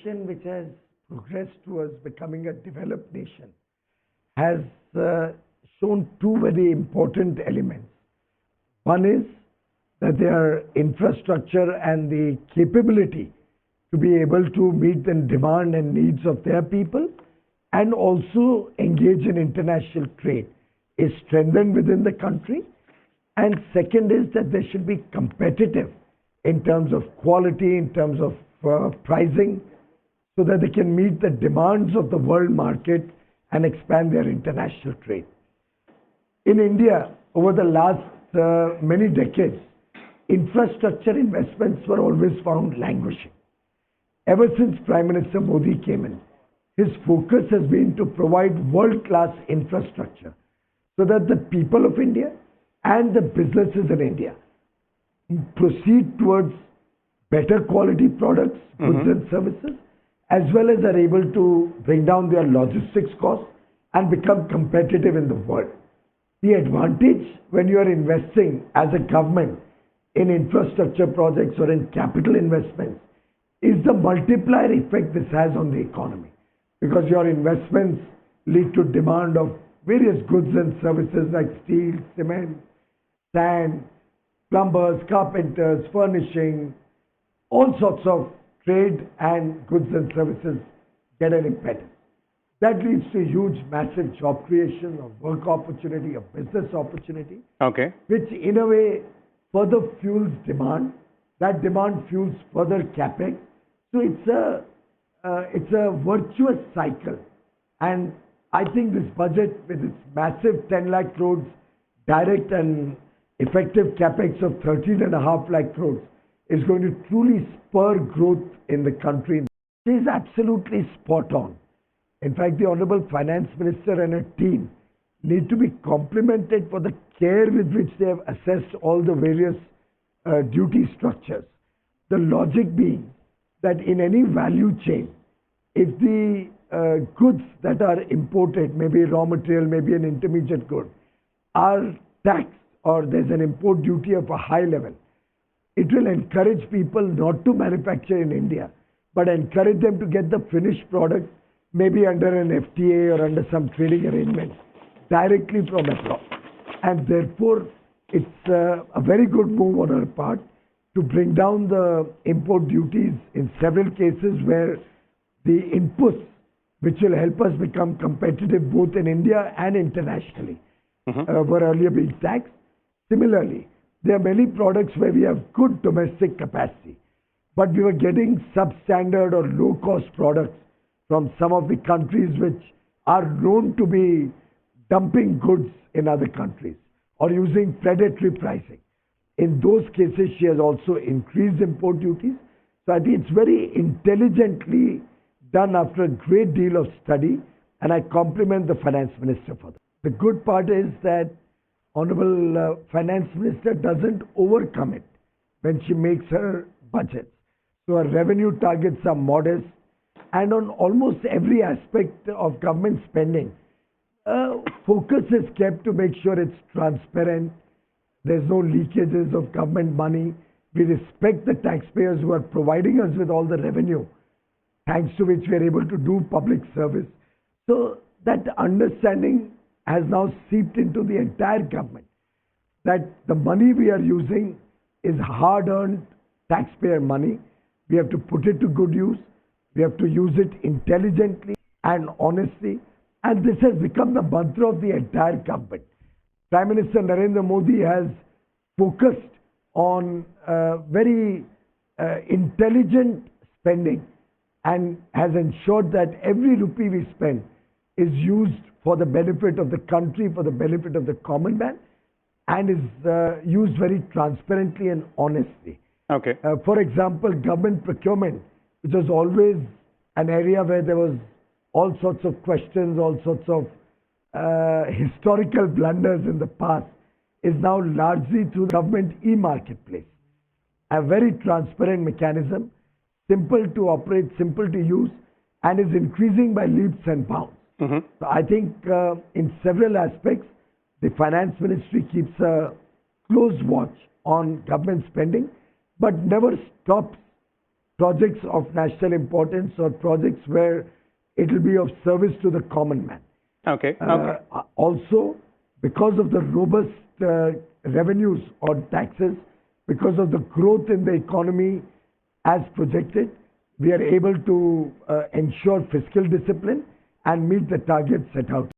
nation which has progressed towards becoming a developed nation has shown two very important elements. One is that their infrastructure and the capability to be able to meet the demand and needs of their people and also engage in international trade is strengthened within the country. And second is that they should be competitive in terms of quality, in terms of pricing, so that they can meet the demands of the world market and expand their international trade. In India, over the last many decades, infrastructure investments were always found languishing. Ever since Prime Minister Modi came in, his focus has been to provide world-class infrastructure so that the people of India and the businesses in India proceed towards better quality products, goods and services, as well as are able to bring down their logistics costs and become competitive in the world. The advantage when you are investing as a government in infrastructure projects or in capital investments is the multiplier effect this has on the economy, because your investments lead to demand of various goods and services like steel, cement, sand, plumbers, carpenters, furnishing, all sorts of trade and goods and services get an impetus. That leads to huge, massive job creation, of work opportunity, of business opportunity, which in a way further fuels demand. That demand fuels further capex. So it's a virtuous cycle. And I think this budget with its massive 10 lakh crores direct and effective capex of 13.5 lakh crores is going to truly spur growth in the country. She is absolutely spot on. In fact, the Honorable Finance Minister and her team need to be complimented for the care with which they have assessed all the various duty structures. The logic being that in any value chain, if the goods that are imported, maybe raw material, maybe an intermediate good, are taxed or there's an import duty of a high level, it will encourage people not to manufacture in India, but encourage them to get the finished product maybe under an FTA or under some trading arrangement directly from abroad. And therefore, it's a very good move on our part to bring down the import duties in several cases where the inputs which will help us become competitive both in India and internationally were earlier being taxed. Similarly, there are many products where we have good domestic capacity, but we were getting substandard or low-cost products from some of the countries which are known to be dumping goods in other countries or using predatory pricing. In those cases, she has also increased import duties. So I think it's very intelligently done after a great deal of study, and I compliment the Finance Minister for that. The good part is that Honorable Finance Minister doesn't overcome it when she makes her budgets. So her revenue targets are modest, and on almost every aspect of government spending, focus is kept to make sure it's transparent. There's no leakages of government money. We respect the taxpayers who are providing us with all the revenue, thanks to which we are able to do public service. So that understanding has now seeped into the entire government, that the money we are using is hard-earned taxpayer money. We have to put it to good use. We have to use it intelligently and honestly. And this has become the mantra of the entire government. Prime Minister Narendra Modi has focused on very intelligent spending and has ensured that every rupee we spend is used for the benefit of the country, for the benefit of the common man, and is used very transparently and honestly. For example, government procurement, which was always an area where there was all sorts of questions, all sorts of historical blunders in the past, is now largely through the government e-marketplace. A very transparent mechanism, simple to operate, simple to use, and is increasing by leaps and bounds. So I think in several aspects, the Finance Ministry keeps a close watch on government spending, but never stops projects of national importance or projects where it will be of service to the common man. Okay. Also, because of the robust revenues on taxes, because of the growth in the economy as projected, we are able to ensure fiscal discipline and meet the targets set out.